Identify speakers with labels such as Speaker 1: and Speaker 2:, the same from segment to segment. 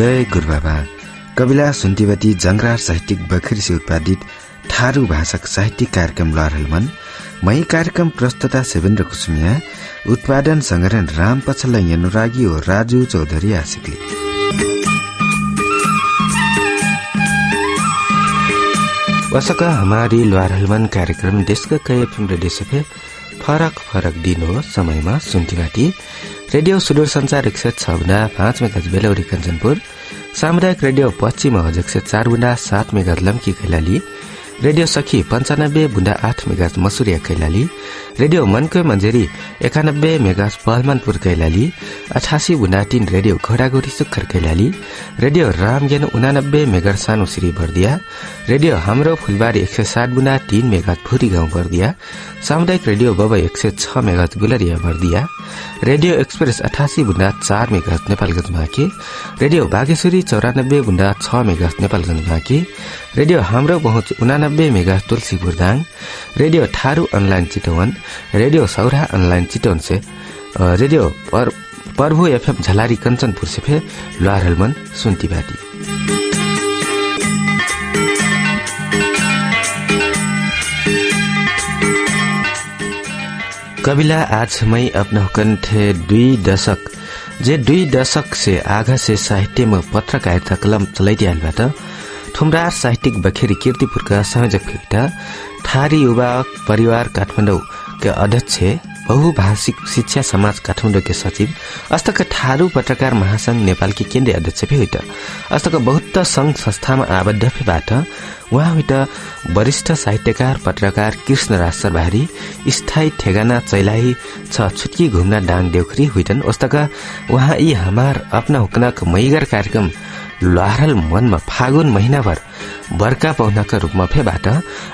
Speaker 1: जय गुरुबाबा। कविला सुन्तीवती जंगरार साहित्यिक बखरी से उत्पादित थारू भाषक साहित्यिक कार्यक्रम लहरलमन मई कार्यक्रम प्रस्तुता सेवेन्द्र कुसुमिया, उत्पादन संग्रहण राम पछल्ला यनुरागी और राजू चौधरी आशिकले। वसका हमारी लहरलमन कार्यक्रम देशका कई एफएम रेडियो से फरक दिन हो समयमा सुन्तीमाटी रेडियो सुदूर संचार 106.5 मेगाहर्ज बेलौरी कञ्चनपुर, सामुदायिक रेडियो पश्चिम हज 104.7 मेगाहर्ज लम्की कैलाली, रेडियो सखी 95.8 megahertz Masuriya Kailali, radio Mankai Manjeri 91 megahertz Pahalmanpur Kailali, 88.3 radio घोडागोरी Sukkhar Kailali, radio Ramgyan 89 megahertz Sano Shri Bardiya, radio हाम्रो फुलबारी 107.3 मेगाहर्ज भुरी गाउँ बर्दिया, सामुदायिक रेडियो बब 106 megahertz Gulariya Bardiya, radio express 88.4 megahertz Nepalgunj Banke, radio Bageshwari 94.6 megahertz Nepalgunj Banke, radio हाम्रो पहुँच 89 megahertz Tulsipur Dang, radio Tharu online Chitwan, radio सौरा अनलाइन चितवन से, रेडियो प्रभु एफएम झलारी कञ्चनपुर से फे लहरलमन सुन्तीबाटी। कविला आज मैं अपना कंठे 2 दशक से आगा से साहित्य में पत्रकारिता कलम चलाइदिहालबाट ठुमरार साहित्यिक बखेरी कीर्तिपुरका संयोजक भेटा थारी युवा परिवार काठमाडौँ के अध्यक्ष बहुभाषिक शिक्षा समाज काठमाडौँ के सचिव अस्तक थारू पत्रकार महासंघ नेपाल की केन्द्रीय अध्यक्ष भी हुइट अस्तक बहुत संघ संस्थामा आबद्ध फेबाट उहाँ हुइट वरिष्ठ साहित्यकार पत्रकार कृष्णराज सरबारी स्थायी ठेगाना चैलाई छ छुटकी घुम्न डाङ देउखरी हुइटन अस्तक उहाँ यी हमार अपना हुकनक मैगर कार्यक्रम लहरल मनमा फागुन महीनाभर बर्का पहुनाका रूपमा फेबाट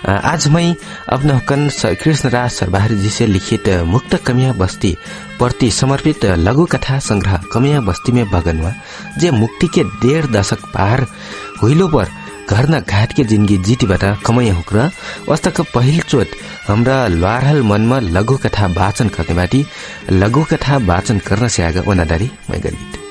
Speaker 1: आज मैं अपना हुकन कृष्णराज सरबारी जी से लिखित मुक्त कमिया बस्ती प्रति समर्पित लघु कथा संग्रह कमिया बस्ती में बगनवा जे मुक्ति के 1.5 दशक पार हुइलो पर घर न घाट के जिंदगी जीतीबाट कमैया हुक्र वस्तक पहिल चोट हाम्रा लहरल मनमा लघु कथा वाचन गर्नेबाटी लघु कथा वाचन गर्न से आगा ओनादारी मैगर गीत।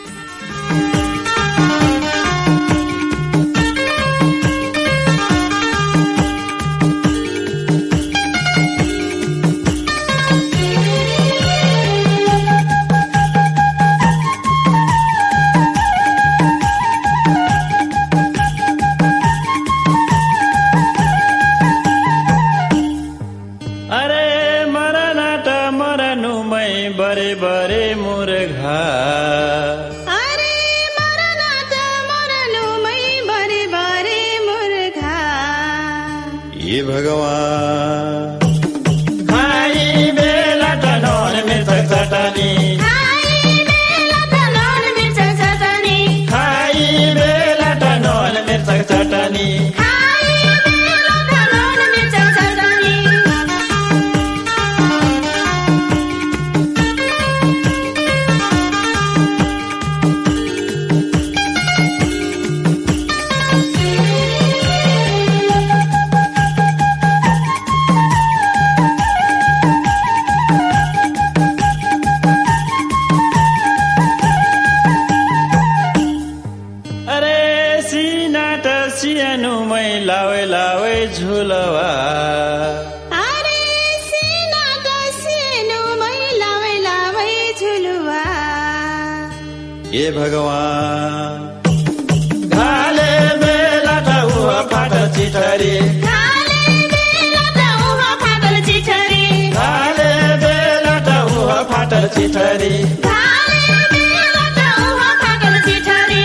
Speaker 2: हे भगवान घाले बेला त उहा फाटल चिठरी घाले बेला त उहा फाटल चिठरी घाले बेला त उहा फाटल चिठरी घाले बेला त उहा फाटल चिठरी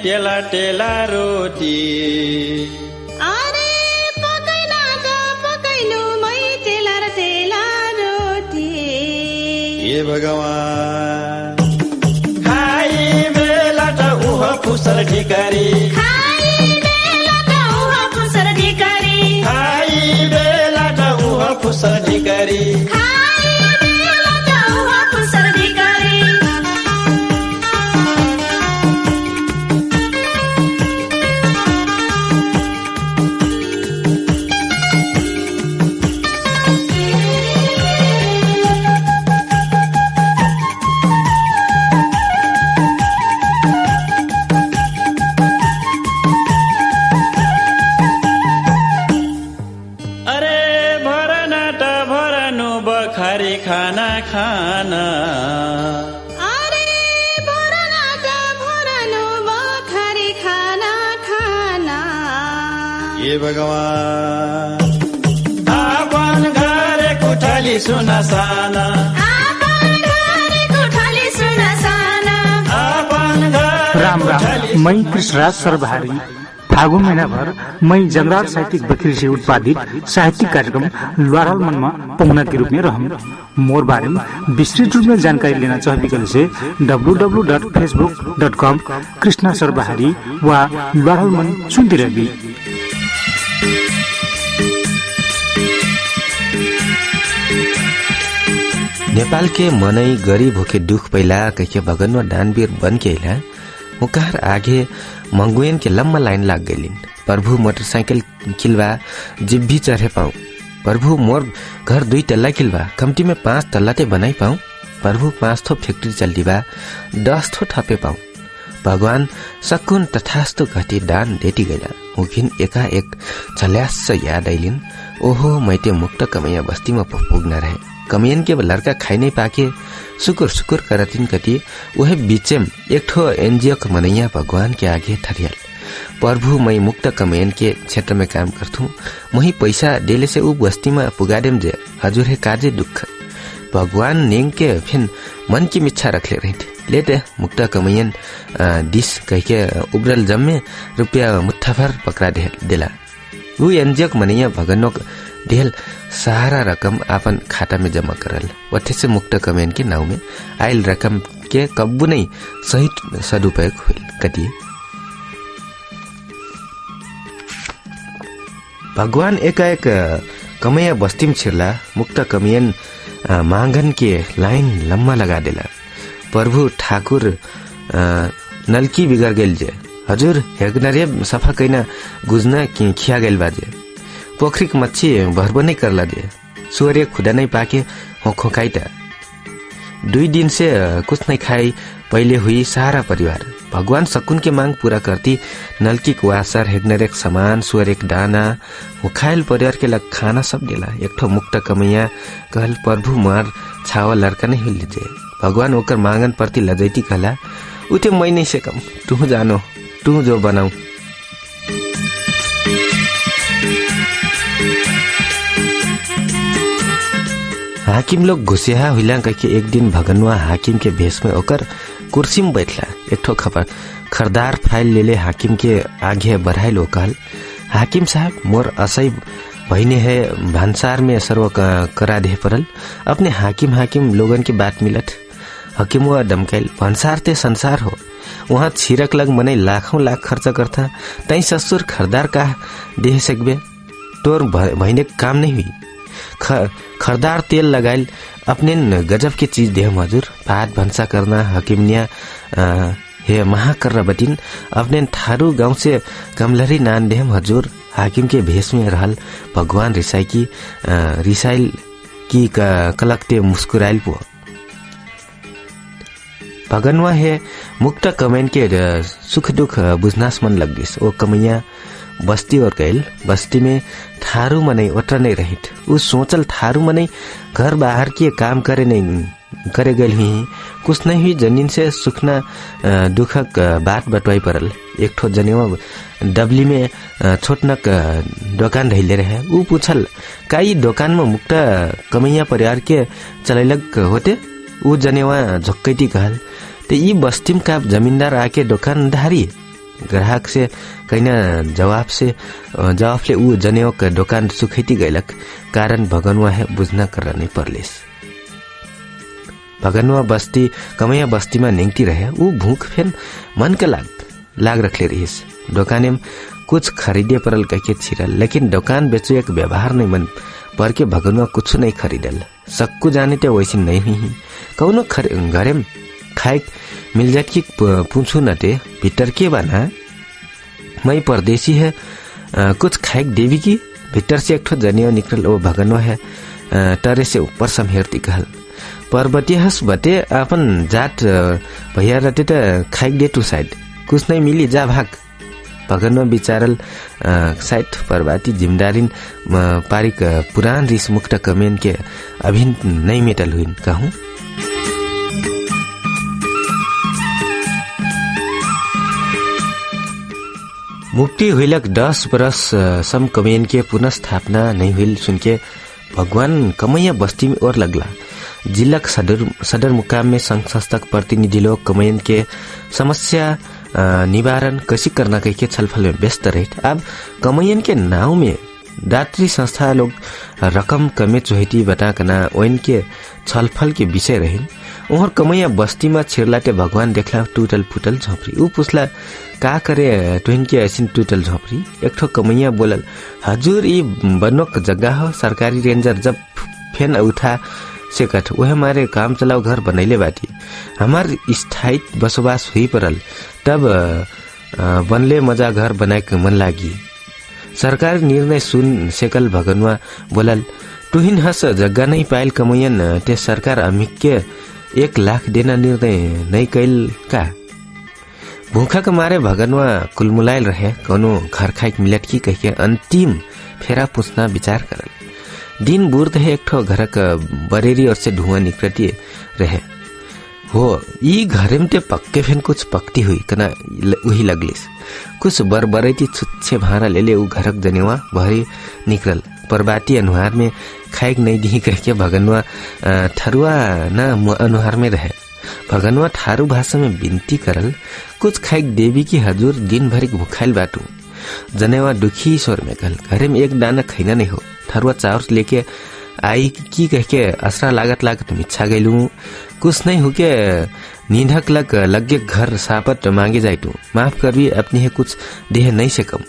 Speaker 2: टेला टेला रोटी
Speaker 3: अरे पकैना त पकैनु मै टेला र टेला रोटी
Speaker 2: हे भगवान खाई बेला त उह फुसर ढिकारी
Speaker 3: खाई बेला त उह फुसर
Speaker 2: फुसर ढिकरी खाना खाना
Speaker 3: अरे भरना त भरनु बखरी खाना खाना
Speaker 2: ये भगवान आपन घर कोठाली सुना साना
Speaker 4: राम राम। मैं कृष्णराज सर्वहारी फागुन महीनाभर मैं जंगराज साहित्यिक बखरी से उत्पादित साहित्यिक कार्यक्रम ल्वाराल मनमा पहुना के रूप में रहूं। मोर बारे में विस्तृत रूप में जानकारी लेना चाहे से www.facebook.com कृष्णा सर्वहारी व ल्वाराल मन सुनते रही।
Speaker 1: नेपाल के मनई गरीब होके दुख पैला कह भगन व दानवीर बन के अला मुकार आगे मंगुएन के लम्बा लाइन लाग गईलिन। प्रभु मोटरसाइकिल खिलवा जिब्भी चढ़े पाऊं। प्रभु मोर घर 2 तल्ला खिलवा कमती में 5 तल्ला ते बनाई पाऊं। प्रभु 5 थो फैक्ट्री चल्दी बा 10 थो ठपे पाऊं। भगवान सकुन तथास्तु घटी दान देती गया मुखिन एकाएक छल्यास याद आइलिन। ओहो मैते मुक्त कमैया बस्ती में पुग्न रहे कमियन के लड़का खाई नहीं पाके सुकुर सुकुर करतिन कति वह बीचेम एक ठो एनजीओ मनैया भगवान के आगे ठरियल। प्रभु मैं मुक्त कमियन के क्षेत्र में काम करथूं वही पैसा डेले से उ बस्ती में पुगाडेम जे हजुर है काजे दुख भगवान नेंग के फिन मन की मिच्छा रखले रहे लेते मुक्त कमियन दिस कह के उबरल जम्मे रुपया मुट्ठा भर पकड़ा देला। वो एनजीओ मनैया भगनों ढेल सारा रकम अपन खाता में जमा करल वथे से मुक्त कमेन के नाव में आयल रकम के कब्बू नहीं सही सदुपयोग हुई कति भगवान एकाएक कमैया बस्ती में छिरला मुक्त कमियन मांगन के लाइन लम्बा लगा देला। प्रभु ठाकुर नलकी बिगड़ गेल जे हजुर हेगनरे सफा कैना गुजना खिया गेल बाजे पोखरी की मच्छी भरबो नहीं करला दे सूर्य खुदा नहीं पाके हो खोकाईटा 2 दिन से कुछ नहीं खाई पहले हुई सारा परिवार। भगवान सकुन के मांग पूरा करती नलकी कुआसर हेगनर एक सामान सूर्य एक दाना वो खायल परिवार के लग खाना सब देला। एक ठो मुक्त कमैया कहल प्रभु मार छावा लड़का नहीं हिल लीजिए भगवान ओकर मांगन प्रति लजैती कहला उठे मैं नहीं सकम तू जानो तू जो बनाऊ। हाकिम लोग घुसिया हुईला कह एक दिन भगनवा हाकिम के भेष में ओकर कुर्सी में बैठला। एक ठो खरदार फाइल ले हाकिम के आगे बढ़ाई लो कहल हाकिम साहब मोर असई भईने है भान्सार में सर्व करा दे परल अपने हाकिम लोगन की बात मिलत। हाकिम वो दमकैल भान्सार ते संसार हो वहाँ छिरक लग मने लाखों लाख खर्च करता तई ससुर खरदार का दे सकबे तोर भईने काम नहीं हुई खरदार तेल लगाइल अपने गजब के चीज दे हजुर भात भंसा करना हकीमनिया हे महा कर बटिन अपने थारू गांव से कमलरी नान देम हजुर हाकिम के भेष में रहल भगवान रिसाइल की कलकते मुस्कुराइल पो भगनवा है मुक्त कमेन के सुख दुख बुझनास मन लगदिस ओ कमैया बस्ती और गैल बस्ती में थारू मनै ओट्र नहीं रहित उ सोचल थारू मनै घर बाहर के काम करे नहीं करे गल ही कुछ नहीं हुई जनीन से सुखना दुखक बात बटवाई परल। एक ठो जनेवा डबली में छोटनक दुकान धैले रहे उ पूछल काई दुकान में मुक्त कमैया परिवार के चलैलक होते उ जनेवा झक्कैती कहल ते ई बस्ती में का जमींदार आके दुकानदारी ग्राहक से कहना जवाब ले उ जनेवा का दुकान सुखैती गैलक कारण भगनवा है बुझना कर नहीं परलेस। भगनवा बस्ती कमैया बस्ती में नेंगती रहे उ भूख फेन मन के लाग रखले रहिस दुकाने में कुछ खरीदे परल कह के छिरल, लेकिन दुकान बेचो एक व्यवहार नहीं मन पर के भगनवा कुछ नहीं खरीदल। सक्कू जाने ते वैसे नहीं हुई कौनो घरे में खाए मिल जाए कि पूछू न ते भीतर के बना मई परदेसी है कुछ खाए देवी की। भीतर से एक ठो जनिया निकल वो भगनवा है टरे से ऊपर समहेरती कहल पर्वती हस बते अपन जात भैया रहते त खाए दे तू साइड कुछ नहीं मिली जा भाग। भगनवा बिचारल साइड पर्वती जिम्मेदारी पारिक पुरान रिस मुक्त कमेन के अभिन नहीं मेटल हुई कहूँ। मुक्ति हुईलक 10 बरस सम कमेन के पुनः स्थापना नहीं हुई सुनके भगवान कमैया बस्ती में और लगला। जिला सदर मुकाम में संघ संस्थक प्रतिनिधि लोग कमैन के समस्या निवारण कैसे करना कह के छलफल में व्यस्त रहे। अब कमैयन के नाव में दात्री संस्था लोग रकम कमे चोहती बताकना ओइन के छलफल के विषय रहे। और कमैया बस्ती में छिरलाटे भगवान देखला टूटल फुटल झोपड़ी ऊ पुछला का करे तुहिन के ऐसी टूटल झोपड़ी। एक ठो कमैया बोलल हजुर ई बनोक जगह हो सरकारी रेंजर जब फेन उठा से कठ वह हमारे काम चलाओ घर बनैले बाटी हमार स्थायी बसोबास हुई परल तब बनले मजा घर बनाए के मन लागी। सरकारी निर्णय सुन सेकल भगनवा बोलल तुहिन हस जगह नहीं पायल कमैयन ते सरकार अमिक के 1 लाख देना निर्णय नहीं कैल का। भूखा के मारे भगनवा कुलमुलायल रहे कौनो घर खाइक मिलट की कह के अंतिम फेरा पूछना विचार करल। दिन बुर्द है एक ठो घर का बरेरी और से धुआं निकलती रहे हो ई घरे में ते पक्के फेन कुछ पकती हुई कना वही लगलिस कुछ बरबरेती छुच्छे भारा ले ऊ घरक जनेवा भरी निकल परबाती अनुहार में खाइक नहीं दी कह के भगनवा ठरुआ न अनुहार में रहे। भगनवा थारू भाषा में विनती करल कुछ खाइक देवी की हजुर दिन भरी भूखाइल बाटू। जनेवा दुखी स्वर में कहल घरे में एक दाना खैना नहीं हो ठरुआ चाउर लेके आई की कह के असरा लागत मिच्छा गईलू कुछ नहीं हो के नींढक लगे घर सापत मांगे जाइटू माफ कर भी अपनी है कुछ देह नहीं से कम।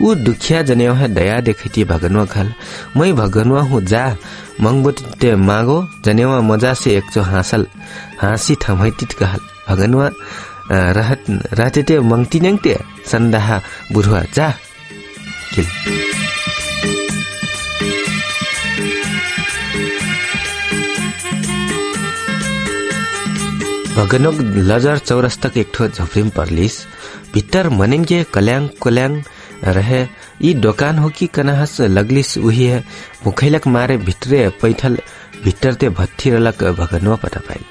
Speaker 1: वो दुखिया जनेवा है दया देखती भगनवा घल मैं भगनवा हूँ जा मंगबोटे मांगो जनेवा मजा से एक चो हाँसी थमैतित कहल भगनवा रहते ते मंगती नंगते संदाहा बुढ़वा जा किल। भगनोक लजर चौरस्तक एक ठो झोपड़ी परलिस भीतर मनन के कल्याण रहे ई दुकान हो कि कनाहस लगलिस वही है मुखैलक मारे भितरे पैठल भीतर ते भत्थी रलक भगनवा पता पाइल।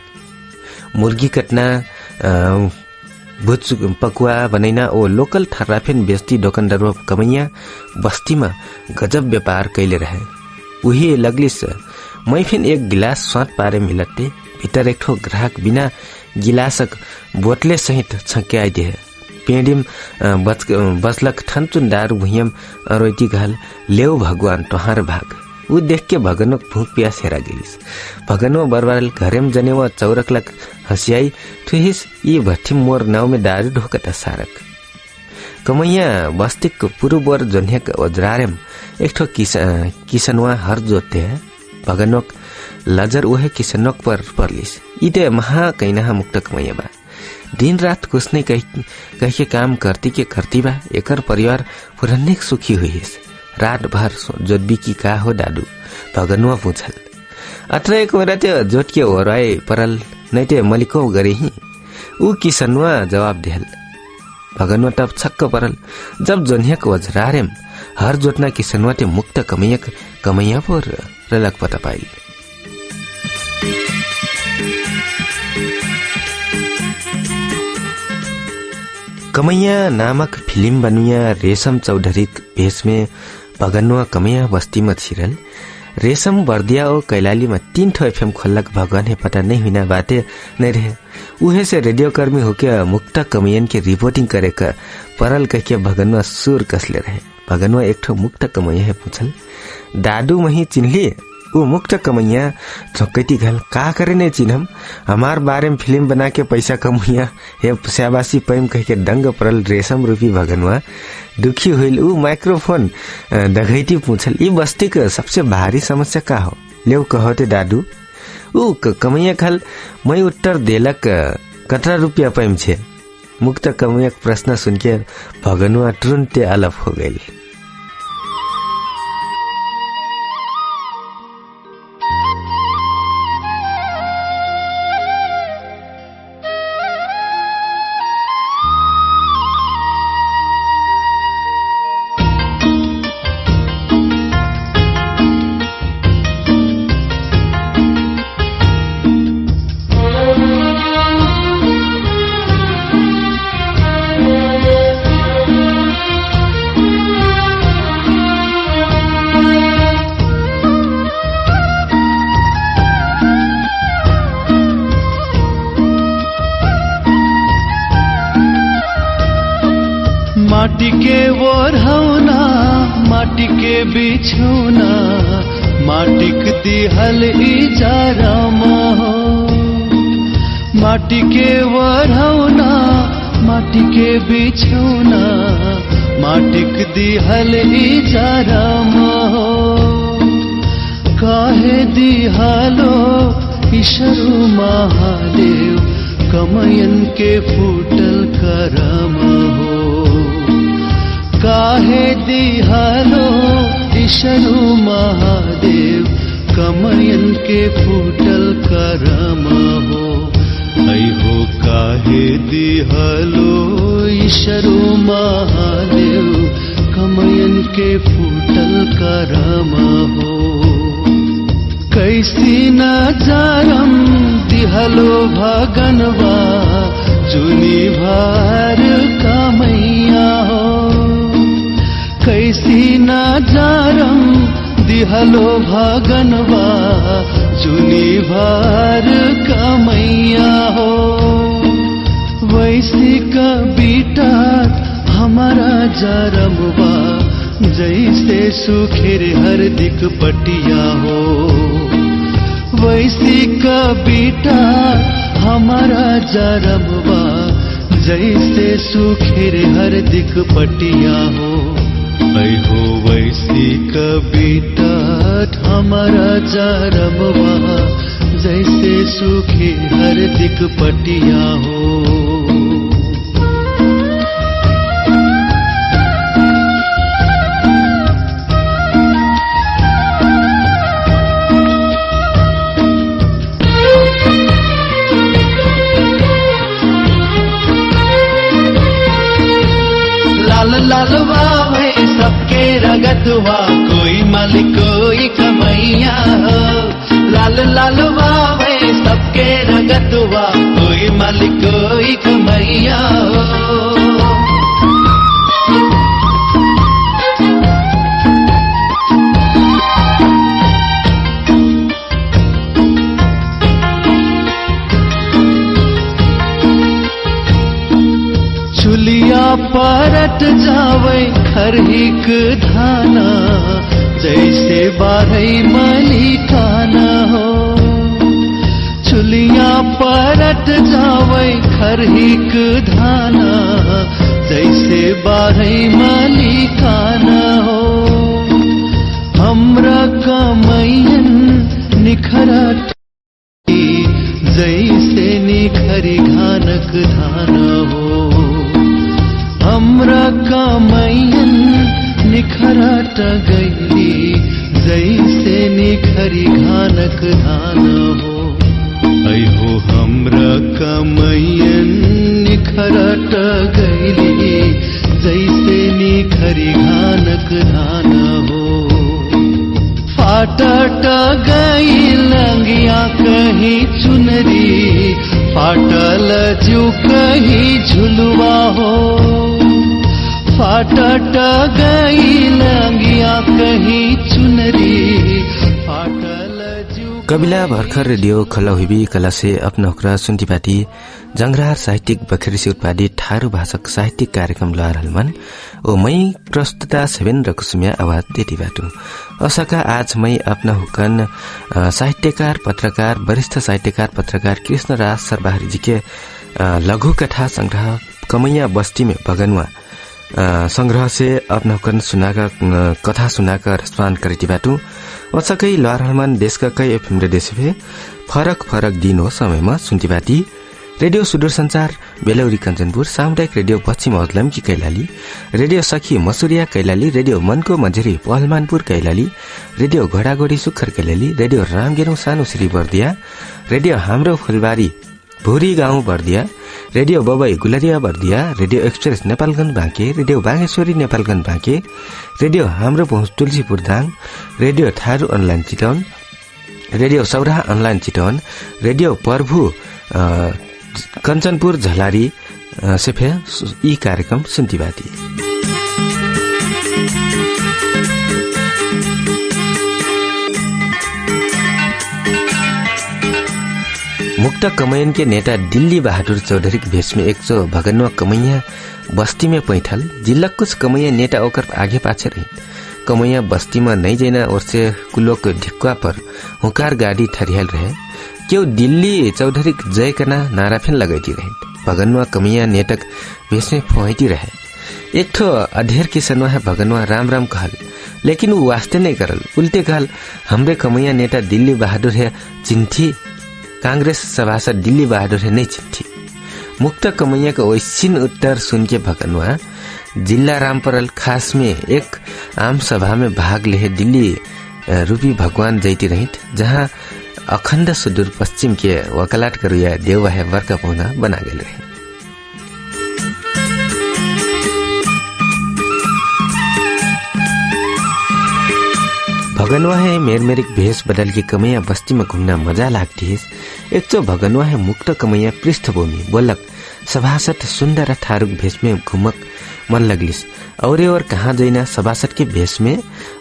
Speaker 1: मुर्गी कटना भुज पकुआ बनैना ओ लोकल ठर्राफेन बेचती दुकानदार कमैया बस्ती में गजब व्यापार कैले रहे। वही लगलिस मैं फिन एक गिलास स्वाद पारे मिलते भीतर एक ठो ग्राहक बिना गिलासक बोतले सहित छके आई दे पेड़ीम बसलक ठनचुन दारू भुइयम रोटी घाल लेव भगवान तोहार भाग। वो देख के भगनोक भूख प्यास हेरा गेलिस। भगनो बरबारल घरेम जनेवा चौरकलक हसियाई ठुहिस ई भट्टी मोर नाव में दारू ढोकता सारक। कमैया बस्तिक पुरु बोर जन्हेक वज्रारेम एक ठो किसनवा हर जोते है भगनोक लजर उहे किसनोक पर परलिस। इते महा कैना मुक्त कमैया बा दिन रात कुछ नहीं कह के काम करती बा एकर परिवार पुरन्नेक सुखी हुईस। रात भर जोतबी की का हो दादू भगनवा पूछल अत्र एक रात जोत के ओराए परल नहीं ते मलिको गरे ही ऊ किसनवा जवाब देहल। भगनवा तब छक्क परल जब जोन्हक वज्रारेम हर जोतना किसनवा ते मुक्त कमैया पर रलक पता पाइल। कमैया नामक फिल्म बनुया रेशम चौधरी भेष में भगनवा कमैया बस्ती में छिरल। रेशम बर्दिया और कैलाली में 3 ठो एफएम खोलक भगवान है पता नहीं हुई बातें नहीं रहे। उहे से रेडियो कर्मी होके मुक्त कमैयन के रिपोर्टिंग करे का परल कह के भगनवा सुर कसले रहे। भगनवा एक ठो मुक्त कमैया है पूछल दादू मही चिन्हली वो मुक्त कमैया चौकती घल का करे ने चिन्हम हमार बारे में फिल्म बना के पैसा कमैया हे स्याबासी पैम कह के दंग परल रेशम रूपी भगनवा दुखी होइल ऊ माइक्रोफोन दघैती पूछल ई बस्ती के सबसे भारी समस्या का हो लेव कहते दादू ऊ कमैया खल मैं उत्तर देलक कतरा रुपया पैम छे मुक्त कमैया प्रश्न सुन के भगनवा तुरंते अलफ हो गई।
Speaker 2: माटी के ओढ़ौना माटी के बिछौना माटिक दिहल इजारा हो माटी के ओढ़ौना माटी के बिछौना माटिक दिहल इजारा हो काहे दिहलो ईश्वरु महादेव कमयन के फूटल करम हो काहे दिहलो ईश्वरु महादेव कमयन के फूटल करम हो ऐहो काहे दिहलो ईश्वरु महादेव कमयन के फूटल करम हो कैसी न जारम दिहलो भगनवा जुनी भार कमैया हो कैसी न जारम दिहलो भगनवा जुनी भार कमैया हो वैसी का बीटा हमारा जारमवा जैसे सुखेर हर दिक पटिया हो वैसी का बीटा हमारा जारमवा जैसे सुखेर हर दिक पटिया हो ऐहो वैसी का बीटा हमारा जारमवा जैसे सुखे हर दिक पटिया हो लालवा है सबके रगतवा कोई मालिक कोई कमैया हो लालवा है सबके रगतवा कोई मालिक कोई कमैया हो चुलिया परट जावे खरहिक धाना जैसे बारही मलिकाना हो चुलिया परट जावे खरहिक धाना जैसे बारही मलिकाना हो हमरा कमैयन निखरट जैसे निखरी घानक धाना हो हमरा कमैयन निखरट गईली जैसे निखरी घानक धान हो ऐहो हमरा कमैयन निखरट गईली जैसे निखरी घानक धान हो फाटट गईल अंगिया कहीं चुनरी फाटल जू कहीं झुलवा हो फाटट गई लंगिया कहीं चुनरी फाटल जू
Speaker 1: कबिला भर्खर रेडियो खला हुबी कला से अपना हुक्रा सुन्तीपाटी जंगरार साहित्यिक बखेरी से उत्पादित ठारू भाषक साहित्यिक कार्यक्रम लार हलमन ओ मई प्रस्तुता सेवेन्द्र कुसुमिया आवाज देती बाटू असाका आज मई अपना हुकन साहित्यकार पत्रकार वरिष्ठ साहित्यकार पत्रकार कृष्णराज सरबाहरी जी के लघु कथा संग्रह कमैया बस्ती में भगनवा संग्रह से अपना हुकन सुनाका कथा सुनाकर रेस्पॉन्ड करती बाटू असाकै लहरहलमान देशका कई एफएम रेडियो से फरक दिन समयमा सुन्तीबाटी रेडियो सुदूर संचार बेलौरी कञ्चनपुर सामुदायिक रेडियो पश्चिम औदलामकी कैलाली रेडियो सखी मसुरिया कैलाली रेडियो मनको मझरी पहलमानपुर कैलाली रेडियो घोडागोडी सुखर कैलाली रेडियो रामगेरौं सानो श्री बर्दिया रेडियो हाम्रो फुलबारी भुरी गाउँ Bardiya radio Babai Gulariya Bardiya radio express Nepalgunj Banke radio Bageshwari Nepalgunj Banke radio हाम्रो पहुँच Tulsipur Dang radio Tharu online Chitwan radio Sauraha online Chitwan radio प्रभु कञ्चनपुर झलारी सेफे यी कार्यक्रम सुन्तीबाटी मुक्त कमैयन के नेता दिल्ली बहादुर चौधरी के भेष में एक जो भगनवा कमैया बस्ती में पैठल जिल्ला कुछ कमैया नेता ओकर आगे पाछे रही कमैया बस्ती में नहीं जाना और से कुलो के ढिक्वा पर हुकार गाड़ी ठहरियाल रहे क्यों दिल्ली चौधरी जय करना नारा फेन लगाई रहे भगनवा कमैया नेटक भेष में फोहती रहे एक ठो अधेर किसनवा है भगनवा राम राम कहल लेकिन वो वास्ते नहीं करल उल्टे कहल हमरे कमैया नेता दिल्ली बहादुर है चिंठी कांग्रेस सभासद दिल्ली बहादुर है नहीं चिंठी मुक्त कमैया का वैश्चिन उत्तर सुन के भगनवा जिला रामपरल खास में एक आम सभा में भाग ले दिल्ली रूपी भगवान जैती रहित जहाँ अखण्ड सुदूर पश्चिम के वकालत करुया देववाहे वर्ग पहुना बना गए रहे भगनवा है मेरमेरिक भेष बदल के कमैया बस्ती में घूमना मजा लागती है एक तो भगनवा है मुक्त कमैया पृष्ठभूमि बोलक सभासद सुंदर थारुक भेष में घुमक मन लगलिस और कहाँ जैना सभासद के भेष में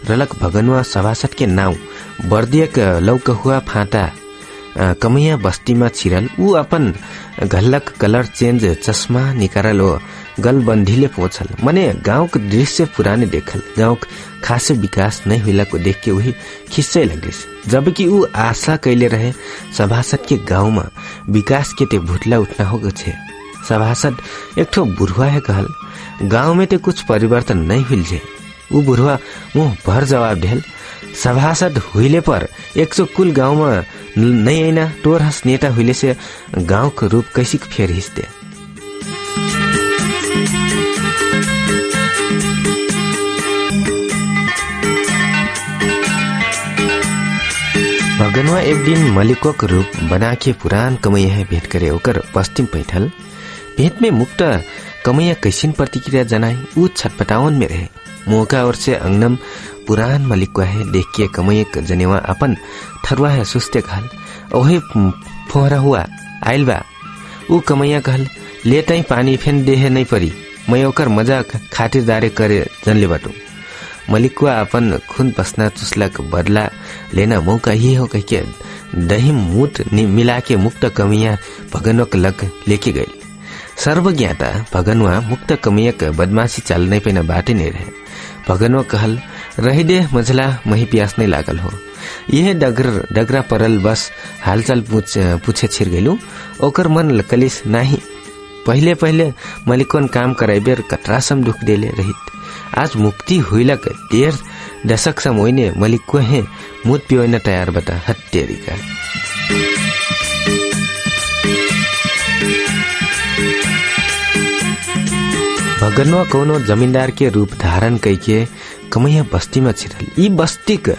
Speaker 1: रलक भगनवा सभासद के नाव बर्दियक लौक हुआ फाटा कमैया बस्ती में छिरल ऊ अपन घल्लक कलर चेंज चश्मा निकारल ओ गलबंधीले पहुंचल मने गांव के दृश्य पुराने देखल गांव खासे विकास नहीं हुला को देख के वही खिस्से लगिस जबकि ऊ आशा कैले रहे सभासद के गांव में विकास के ते भुटला उठना होगा छे सभासद एक ठो बुढ़वा है कहल गांव में ते कुछ परिवर्तन नहीं हुई छे ऊ बुढ़वा मुंह भर जवाब देल सभासद हुईले पर 100 कुल गांव में नहीं आईना टोर हस नेता हुईले से गांव का रूप कैसी फेर हिस्ते भगनवा एक दिन मलिको का रूप बना के पुरान कमैया है भेंट करे ओकर पश्चिम पैठल भेंट में मुक्त कमैया कैसिन प्रतिक्रिया जनाई ऊ छटपटावन में रहे मौका और से अंगनम पुरान मलिक है देख के कमैया जनेवा अपन थरुआ है सुस्ते कहल ओहे फोहरा हुआ आइल बा ऊ कमैया कहल लेताई पानी फेन देहे नहीं परी मैं ओकर मजा खातिरदारी करे जनले बाटू मलिकुआ अपन खून पसना चुसला का बदला लेना मौका ही हो कह के दही मूत मिला के मुक्त कमैया भगनवा के लग लेके गई सर्वज्ञाता भगनवा मुक्त कमैया का बदमाशी चाल नहीं पेना बाटे नहीं रहे भगनवा कहल रही दे मझला मही प्यास नहीं लागल हो यह डगरा परल बस हालचाल पूछे छिर गलू ओकर मन लकलिस नहीं पहले मलिकन काम कराइबेर कतरासम दुख देले रहित आज मुक्ति हुईलक 1.5 दशक सम होइने मलिक को है मुत पियोइन तैयार बता हत्तेरिका भगनवा कोनो जमींदार के रूप धारण करके कमैया बस्ती में छिरल ई बस्ती का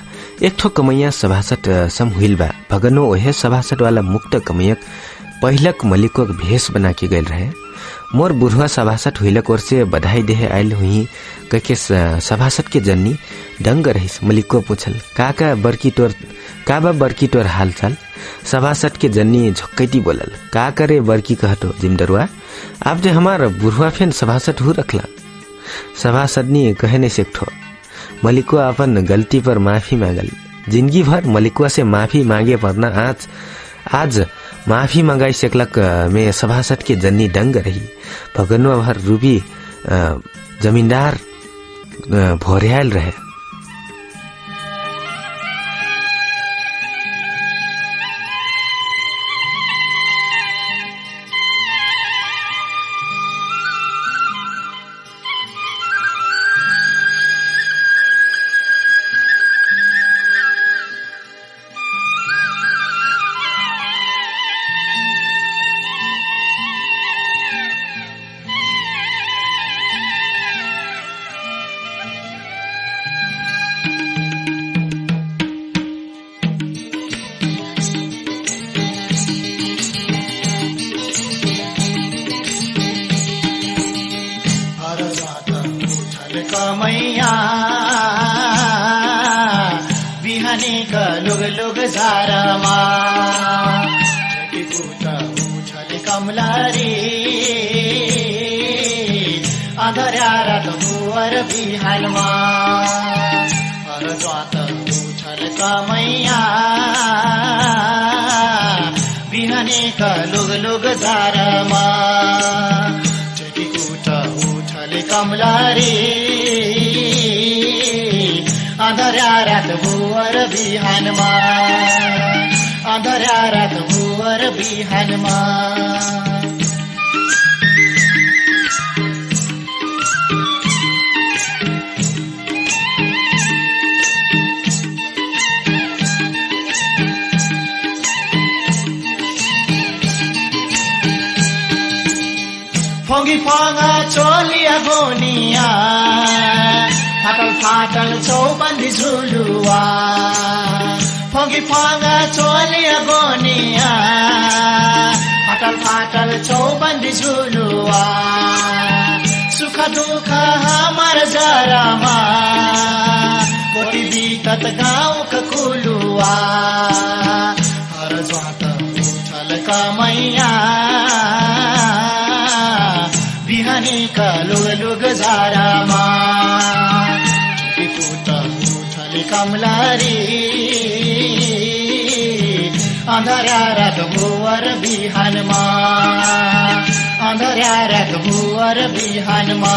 Speaker 1: एक ठो कमैया सभासद सम हुइल बा भगनवा ओहे सभासद वाला मुक्त कमैया पहिलक मलिको भेष बना के गए रहे मोर बुढ़वा सभासद हुइलक और से बधाई देहे आयल हुई कह सभासद के जन्नी दंग रहिस मलिको पूछल का बरकी तोर हाल चाल सभासद के जन्नी झक्कैती बोलल का करे बरकी कहतो जिमदरुआ आप जे हमार बुढ़वा फेन सभासद हो रखला सभासदनी कहने से ठो मलिको अपन गलती पर माफी मांगल जिंदगी भर मलिकुआ से माफी मांगे वरना आज माफी मंगाई सकलक में सभासद के जन्नी डंग रही भगनवा भर रूबी जमींदार भोरियाल रहे।
Speaker 2: मैया बिहानीका लुग लुग झारमा उछल कमलारी अधर्या रात भुवर बिहानमा हरज्वात उछल मैया बिहानीका लुग लुग झारमा उछल कमलारी अधर्या रात भुवर बिहानमा अधर्या रात भुवर बिहानमा फोंगी फोंगा चोलिया गोनिया फाटल फाटल चौबन्दी झुलुआ फोंगी फोंगा चोलिया गोनिया फाटल फाटल चौबन्दी झुलुआ सुख दुख हमार जरामा कोटी बीतत गाउँका कुलुआ हर ज्वात उछल मैया बिहानीका लुग लुग झारामा उछल कमलारी अधर्या रात भुवर बिहानमा अधर्या रात भुवर बिहानमा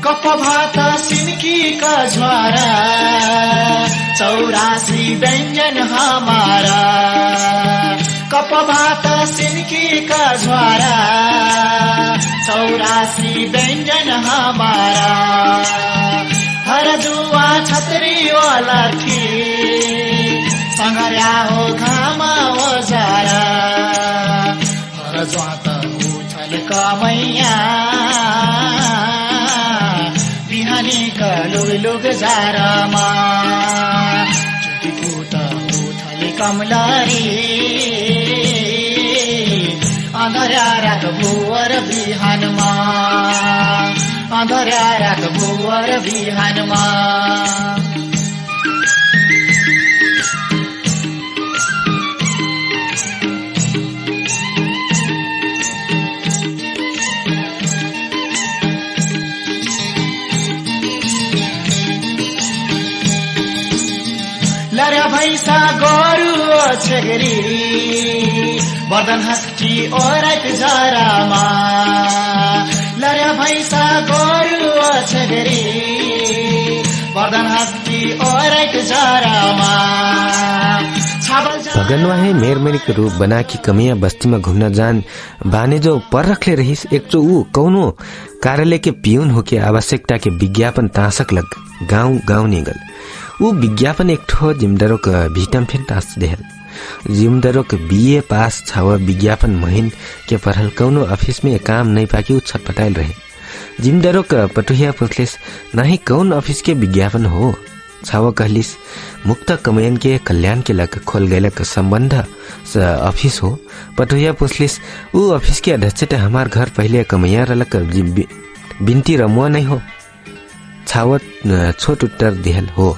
Speaker 2: कप भात सिन्कीका ज्वारा 84 व्यञ्जन हमारा कप भात सिन्कीका ज्वारा 84 व्यञ्जन हमारा हर जुवा छतरी वाला थी संगर्या हो घामा ओजारा हर ज्वात उछल मैया बिहानीका लुग लुग झारामा चुटीकुट उछल कमलारी अधर्या रात भुवर बिहानमा अधर्या रात भुवर बिहानमा लरा भैसा गोरु छेगरी बर्दन हस्की ओरत जरामा लरा भैसा गोरु छेगरी बर्दन हस्की ओरत जरामा
Speaker 1: भगनवा है मेरमेरी के रूप बना की कमिया बस्ती में घूमना जान बाने जो पर रखले रहीस एक तो ऊ कौनो कार्यालय के पियून होके आवश्यकता के विज्ञापन तासक लग गाँव गाँव निगल ऊ विज्ञापन एक ठो जिमदारो का भीटम फिर तास देहल जिमदारो के बीए पास छावा विज्ञापन महीन के पढ़ल कौनो ऑफिस में काम नहीं पाके ऊ छटपटाइल रहे जिमदारो का पटुहिया पुछलिस नहीं कौन ऑफिस के विज्ञापन हो छावा कहलिस मुक्त कमयन के कल्याण के लग खोल गए संबंध ऑफिस हो पटुहिया पुछलिस ऊ ऑफिस के अध्यक्ष हमार घर पहले कमैया रलक बिनती रमुआ नहीं हो छावत छोट उत्तर दिहल हो।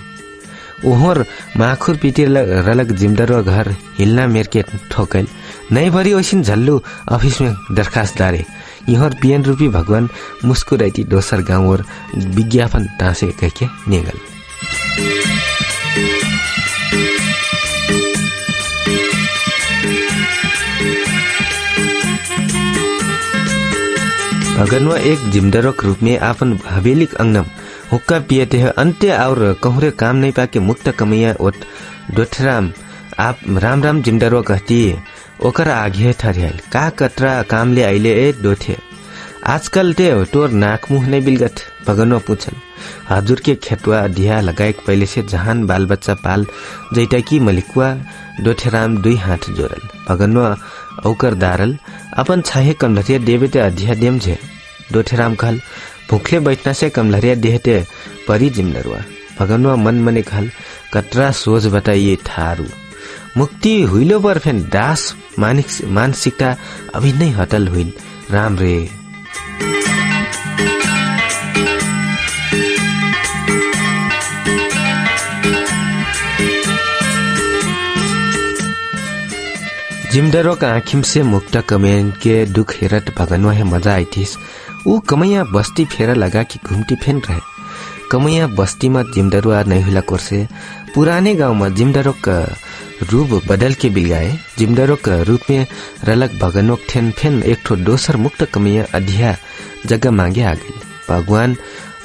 Speaker 1: ओहर माखुर पिटी रलक जिमदारो घर हिलना मेरके ठोकल नहीं भरी ओसिन झल्लू ऑफिस में दरखास्त डारे। यहर पियन रूपी भगवान मुस्कुराइती दोसर गाँव और विज्ञापन टाँसे कहके नेगल। भगनवा एक जिमदारो के रूप में आपन हवेली अंगनम हुक्का पियते है अंत्य और कहरे काम नहीं पाके मुक्त कमैया ओट डोठराम आप राम राम जिमदारो कहती ओकर आगे ठहरियल का कतरा काम ले आइले ए डोठे आजकल ते तोर नाक मुंह नहीं बिलगत। भगनवा पूछन हजुर के खेतवा दिया लगाए पहले से जहान बाल बच्चा पाल जैटा की मलिकुआ डोठेराम दुई हाथ जोड़ल। भगनवा औकर दारल अपन छाहे कमलरिया देवेते अधिया देम झे। डोठेराम कहल भूखले बैठना से कमलरिया देहते परी जिमदरुआ। भगनवा मन मने कहल कतरा सोच बताइए थारू मुक्ति हुइलो पर फेन दास मानसिकता अभी नहीं हटल हुइन राम रे। जिमदारो का आँखिम से मुक्त कमैन के दुख हेरत भगनवा है मजा आई थी। ऊ कमैया बस्ती फेरा लगा कि घूमती फेन रहे। कमैया बस्ती में जिमदारुआ नहीं हुला कोर्से पुराने गांव में जिमदारो का रूप बदल के बिलगाए। जिमदारो का रूप में रलक भगनवा ठेन फेन एक ठो दोसर मुक्त कमैया अधिया जगह मांगे आ गई। भगवान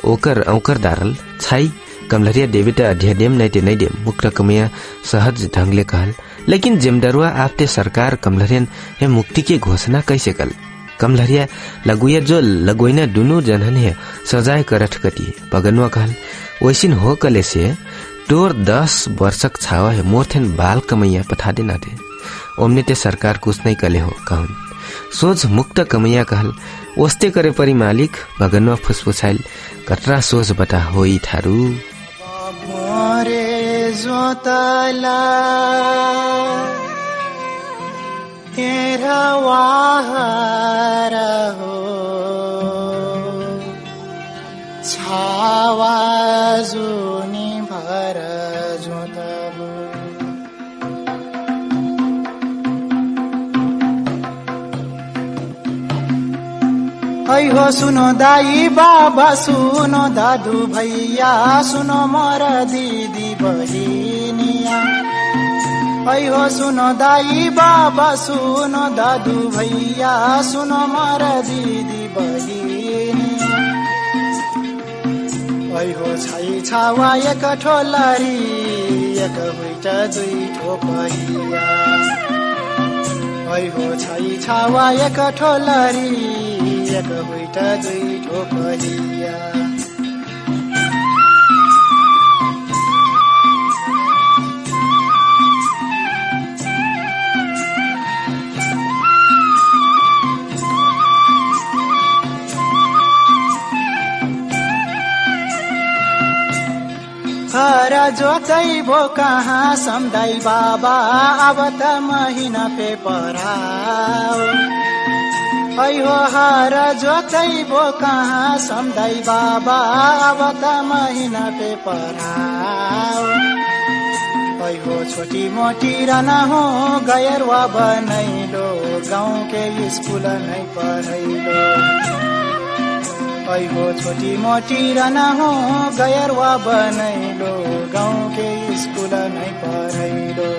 Speaker 1: ओकर दारल छाई कमलरिया देवेता अधिया देम नहीं देम मुक्त कमैया सहज ढंगले कहल। लेकिन जिमदारुआ आपते सरकार कमलरियन है मुक्ति की घोषणा कैसे कल। कमलरिया लगुया जो लगोइना दुनु जनहन है सजाए करठ कटी। भगनवा कहल वैसिन हो कले से तोर 10 वर्षक छावा है मोरथेन बाल कमैया पठा देना थे ओमने ते सरकार कुछ नहीं कले हो कहन। सोच मुक्त कमैया कहल ओस्ते करे परी मालिक। भगनवा फुसफुसाइल कतरा सोच बता होई थारू
Speaker 2: जोतला तेरा वाहर हो छावा जुनी भर जोतबो ऐ हो सुनो दाई बाबा सुनो दादू भैया सुनो मोर दीदी बहिनिया। ऐ हो सुनो दाई बाबा सुनो दादू भैया सुनो मोर दीदी बहिनिया। ऐ हो छाई छावा एक ठोलरी एक हुइट दुई ठोपहिया। ऐ हो छाई छावा एक ठोलरी एक हुइट दुई ठोपहिया। घर जोतै भो कहाँ सम्झाइ बाबा अब त महिना पे पराओ। ऐ हो हर जोतै भो कहाँ सम्झाइ बाबा अब त महिना पे पराओ। ऐ हो छोटी मोटी रना हो गैरवा बनैलो गाउँ के स्कूल नै पढैलो। ऐ हो छोटी मोटी रना हो गैरवा बनैलो गाउँ के स्कूल नै पढैलो।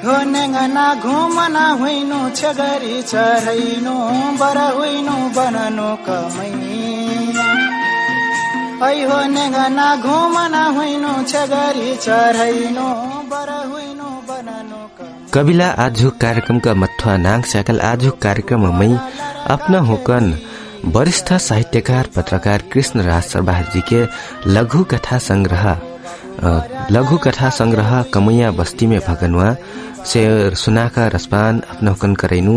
Speaker 2: हो नेंगना घुमना हुइनु छगरी चढैनु बर हुइनु बननु कमैया। ऐ हो नेंगना घुमना हुइनु छगरी चढैनु बर हुइनु बननु कमैया।
Speaker 1: कबिला आजु कार्यक्रम का मथुआ नांग साकल आजु कार्यक्रम में अपना होकन वरिष्ठ साहित्यकार पत्रकार कृष्ण राज सरबार जी के लघु कथा संग्रह लघु कथा संग्रह कमैया बस्ती में भगनवा शेर सुनाका रसपान अपना हुकन करैनु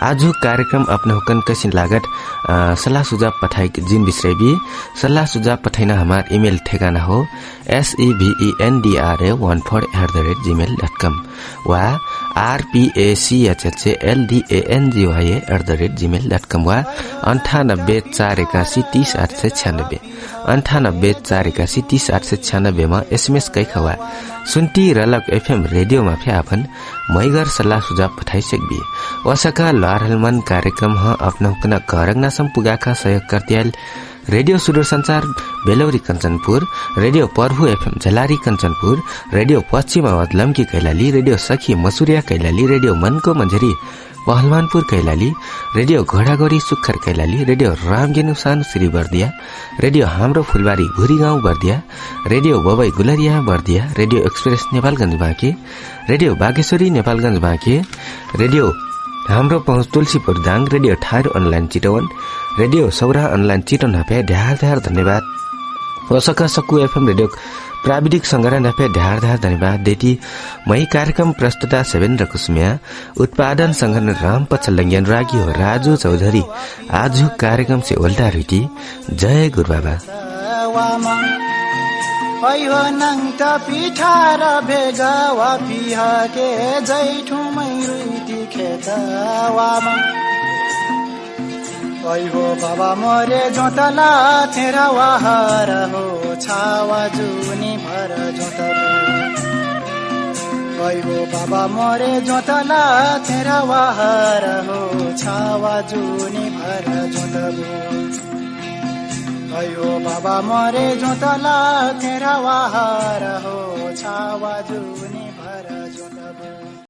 Speaker 1: आजु कार्यक्रम अपना हुकन कैसिन लागत सल्लाह सुझाव पठाई जिन विषयबी सल्लाह सुझाव पठाइना हमार ईमेल ठेगाना हो sevendra14@gmail.com वा rpachhldangy@gmail.com वा 9848830896 9848830896 मा SMS कैखवा सुन्टी रलक FM रेडियोमा फ्याफन मैगर सल्लाह सुझाव पठाई सकबी वसका लारहलमन कार्यक्रम ह आफ्नो कना करंगना सम्पुगाका सहयोग कर्त्याल radio Sudur Sanchar Belauri Kanchanpur radio Parbhu FM Jhalari Kanchanpur radio Paschim Awadh लम्की कैलाली रेडियो सखी मसुरिया कैलाली रेडियो मनको मञ्झरी पहलवानपुर कैलाली रेडियो घोडागोरी सुक्खर कैलाली रेडियो रामगेनु सानु श्री बर्दिया रेडियो हाम्रो फुलबारी भुरी गाउँ Bardiya radio Babai Gulariya Bardiya radio express Nepalgunj Banke radio Bageshwari Nepalgunj Banke radio हाम्रो पहुँच तुलसीपुर दाङ रेडियो ठार अनलाइन चितवन रेडियो सौरा अनलाइन चितवन हपे ढ्यार धन्यवाद वसका सक्कु FM रेडियो प्राविधिक संग्रह नफे ढ्यार धन्यवाद देती मई कार्यक्रम प्रस्तुता सेवेन्द्र कुसुमिया उत्पादन संगठन राम पचलंगियन रागी हो राजू चौधरी आज कार्यक्रम से उल्टा रुटी जय गुरुबाबा
Speaker 2: हो नंग पिठार भेगा वा पिहा के जैठु मैरुटी खेतवामा हो बाबा मोरे जोतला तेरा वाहर हो छावा जुनी भर जोतलो हो बाबा मोरे जोतला तेरा वाहर हो छावा जुनी भर जोतलो हो बाबा मोरे जोतला तेरा वाहर हो छावा जुनी